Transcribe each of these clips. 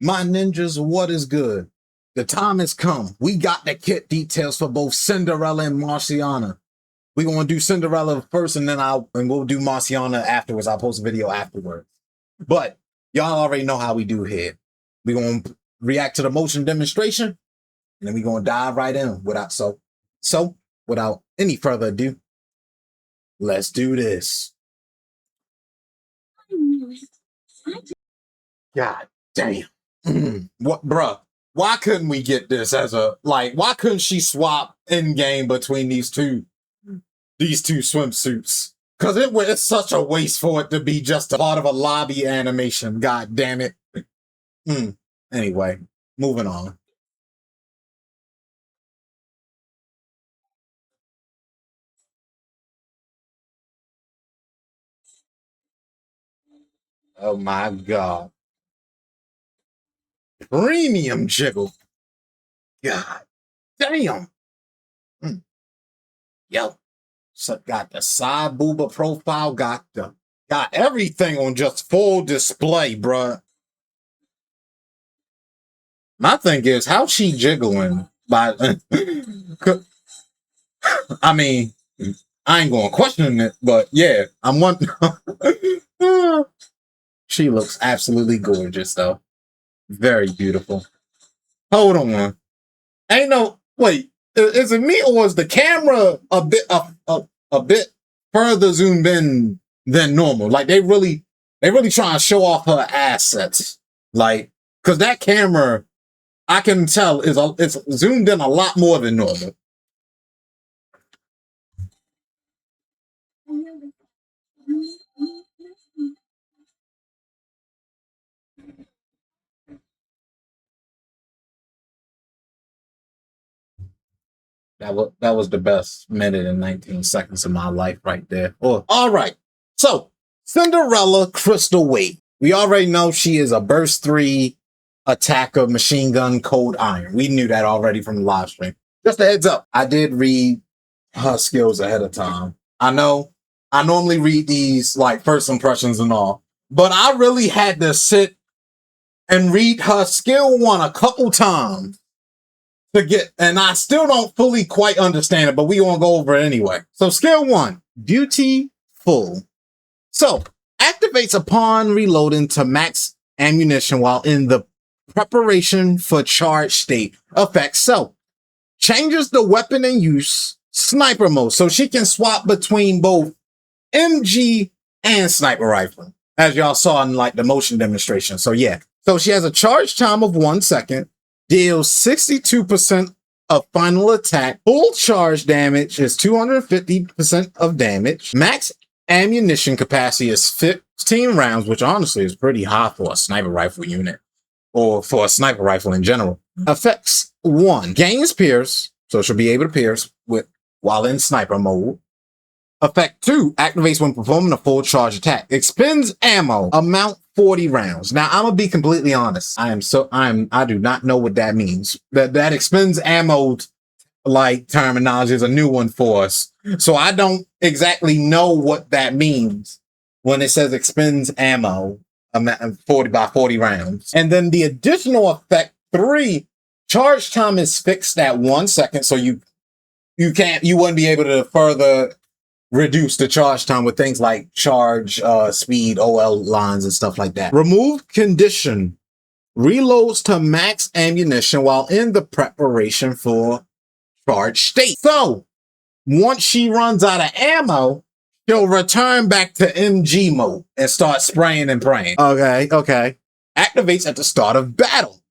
My ninjas, what is good? The time has come. We got the kit details for both Cinderella and Marciana. We're gonna do Cinderella first, and then we'll do Marciana afterwards. I'll post a video afterwards. But y'all already know how we do here. We're gonna react to the motion demonstration, and then we're gonna dive right in without any further ado. Let's do this. God damn. What, bruh? Why couldn't we get this as a why couldn't she swap in game between these two swimsuits? Cause it's such a waste for it to be just a part of a lobby animation. God damn it. Anyway, moving on. Oh my god. Premium jiggle. God damn. Yo. So got the side booba profile, got everything on just full display, bruh. My thing is, how she jiggling by I mean, I ain't gonna question it, but yeah, I'm one. She looks absolutely gorgeous, though. Very beautiful. Hold on. Ain't no wait. Is it me or is the camera a bit further zoomed in than normal? Like they really trying to show off her assets. Like, cause that camera, I can tell it's zoomed in a lot more than normal. That was the best minute and 19 seconds of my life right there. Oh, all right. So Cinderella Crystal Wave. We already know she is a burst 3 attacker machine gun cold iron. We knew that already from the live stream. Just a heads up. I did read her skills ahead of time. I know I normally read these like first impressions and all, but I really had to sit and read her skill 1 a couple times to get, and I still don't fully quite understand it, but we gonna go over it anyway. So skill 1, beautiful. So activates upon reloading to max ammunition while in the preparation for charge state. Effect. So changes the weapon in use sniper mode, so she can swap between both MG and sniper rifle, as y'all saw in like the motion demonstration. So yeah, so she has a charge time of 1 second. Deals 62% of final attack. Full charge damage is 250% of damage. Max ammunition capacity is 15 rounds, which honestly is pretty high for a sniper rifle unit, or for a sniper rifle in general. Effects 1, gains pierce, so she'll be able to pierce while in sniper mode. Effect 2, activates when performing a full charge attack. Expends ammo, amount 40 rounds. Now, I'm gonna be completely honest. I do not know what that means. That expends ammo, like, terminology is a new one for us. So I don't exactly know what that means when it says expends ammo, 40 by 40 rounds. And then the additional effect 3, charge time is fixed at 1 second, so you wouldn't be able to further reduce the charge time with things like charge speed, OL lines, and stuff like that. Remove condition. Reloads to max ammunition while in the preparation for charge state. So, once she runs out of ammo, she'll return back to MG mode and start spraying and praying. Okay. Activates at the start of battle.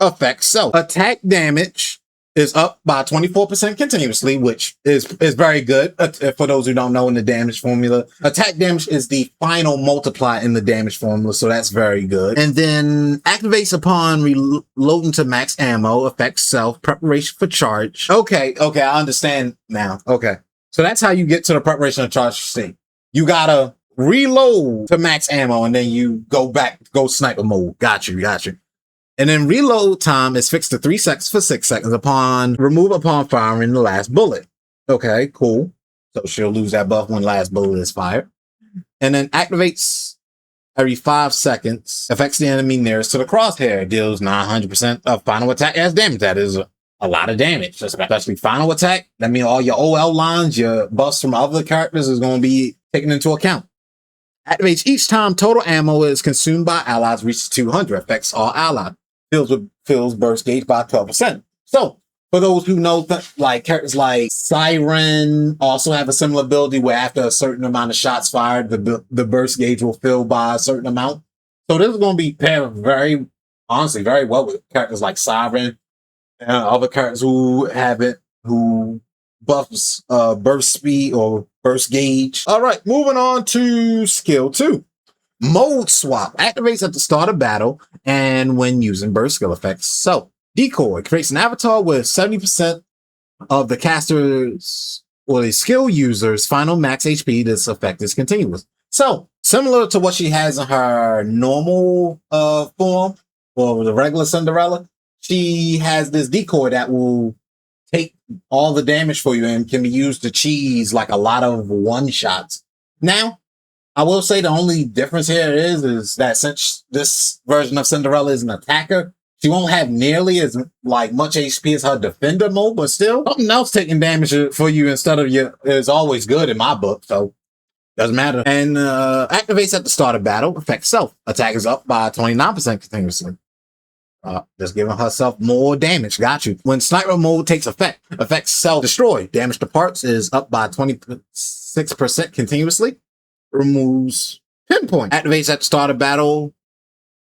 Effect. So, attack damage is up by 24% continuously, which is very good. For those who don't know, in the damage formula, attack damage is the final multiplier in the damage formula, so that's very good. And then activates upon reloading to max ammo. Affects self preparation for charge. Okay, I understand now. Okay, so that's how you get to the preparation of charge state. You gotta reload to max ammo, and then you go sniper mode. Got you. And then reload time is fixed to 3 seconds for 6 seconds upon firing the last bullet. Okay, cool. So she'll lose that buff when last bullet is fired. And then activates every 5 seconds. Affects the enemy nearest to the crosshair. Deals 900% of final attack as damage. That is a lot of damage, especially final attack. That means all your OL lines, your buffs from other characters is going to be taken into account. Activates each time total ammo is consumed by allies reaches 200. Affects all allies. Fills burst gauge by 12%. So, for those who know, like characters like Siren also have a similar ability where after a certain amount of shots fired, the burst gauge will fill by a certain amount. So this is going to be paired very, honestly, very well with characters like Siren and other characters who have it, who buffs burst speed or burst gauge. All right, moving on to skill 2. Mode swap activates at the start of battle and when using burst skill effects. So, decoy creates an avatar with 70% of the caster's or the skill user's final max HP. This effect is continuous. So, similar to what she has in her normal form or the regular Cinderella, she has this decoy that will take all the damage for you and can be used to cheese like a lot of one-shots. Now, I will say the only difference here is that since this version of Cinderella is an attacker, she won't have nearly as like much HP as her defender mode, but still something else taking damage for you instead of you is always good in my book, so doesn't matter. And activates at the start of battle, affects self. Attack is up by 29% continuously. Just giving herself more damage. Got you. When sniper mode takes effect, affects self-destroy. Damage to parts is up by 26% continuously. Removes pinpoint. Activates at the start of battle.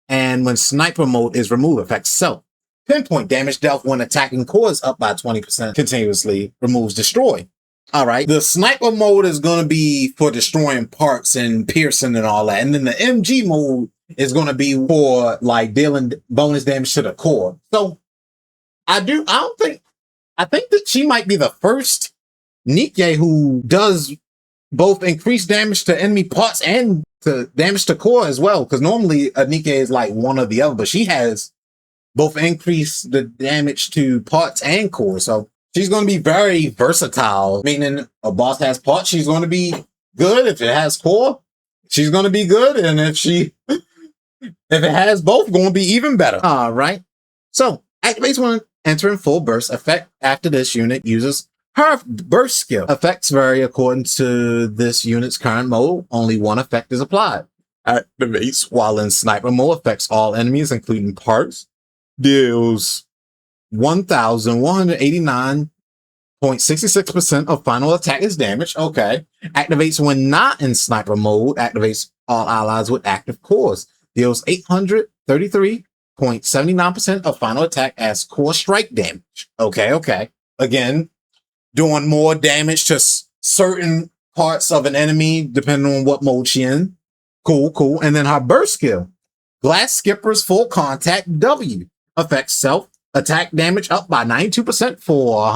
And when sniper mode is removed, affects self. Pinpoint damage dealt when attacking core is up by 20% continuously. Removes destroy. All right. The sniper mode is going to be for destroying parts and piercing and all that. And then the MG mode is going to be for like dealing bonus damage to the core. So I think that she might be the first Nikke who does both increase damage to enemy parts and to damage to core as well. Because normally a Nikke is like one or the other, but she has both increase the damage to parts and core. So she's going to be very versatile, meaning a boss has parts, she's going to be good. If it has core, she's going to be good. And if it has both, going to be even better. All right. So activates when entering full burst. Effect after this unit uses her burst skill. Effects vary according to this unit's current mode. Only one effect is applied. Activates while in sniper mode. Affects all enemies, including parts. Deals 1,189.66% of final attack is damage. Okay. Activates when not in sniper mode. Activates all allies with active cores. Deals 833.79% of final attack as core strike damage. Okay. Again, doing more damage to certain parts of an enemy depending on what mode she's in. Cool. And then her burst skill. Glass Skipper's full contact W. Affects self attack damage up by 92% for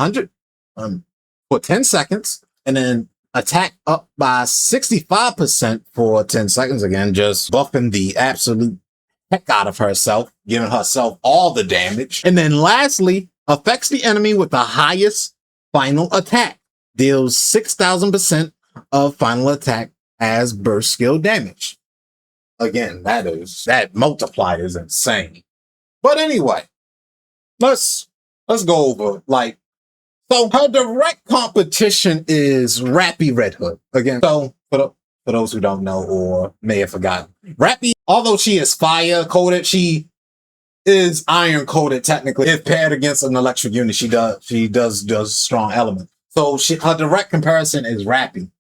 10 seconds. And then attack up by 65% for 10 seconds. Again, just buffing the absolute heck out of herself, giving herself all the damage. And then lastly, affects the enemy with the highest final attack. Deals 6,000% of final attack as burst skill damage. Again, that multiplier is insane. But anyway, let's go over so her direct competition is Rappy Red Hood. Again, so for those who don't know or may have forgotten, Rappy, although she is fire coded, she is iron coded technically. If paired against an electric unit, she does strong element. So her direct comparison is Rappy.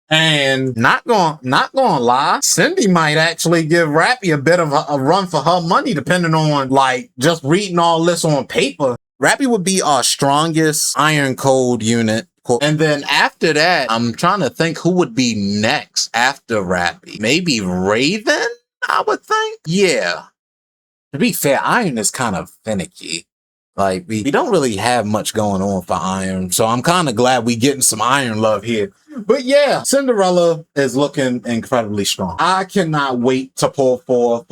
And not gonna lie, Cindy might actually give Rappy a bit of a run for her money, depending on just reading all this on paper. Rappy would be our strongest iron code unit. And then after that, I'm trying to think who would be next after Rappy. Maybe Raven, I would think. Yeah. To be fair, iron is kind of finicky. We don't really have much going on for iron. So I'm kind of glad we getting some iron love here. But yeah, Cinderella is looking incredibly strong. I cannot wait to pull for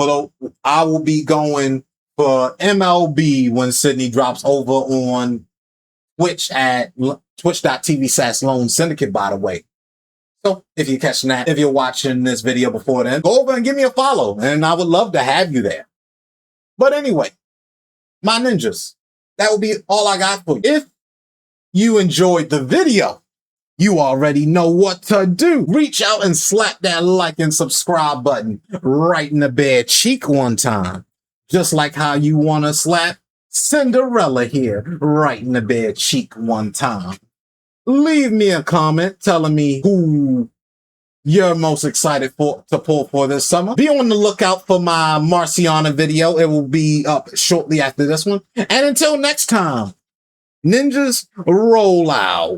I will be going for MLB when Sydney drops over on Twitch at twitch.tv/Lone Syndicate, by the way. So if you're catching that, if you're watching this video before then, go over and give me a follow, and I would love to have you there. But anyway, my ninjas, that will be all I got for you. If you enjoyed the video, you already know what to do. Reach out and slap that like and subscribe button right in the bare cheek one time. Just like how you want to slap Cinderella here right in the bare cheek one time. Leave me a comment telling me who you're most excited to pull for this summer. Be on the lookout for my Marciana video. It will be up shortly after this one. And until next time, ninjas, roll out.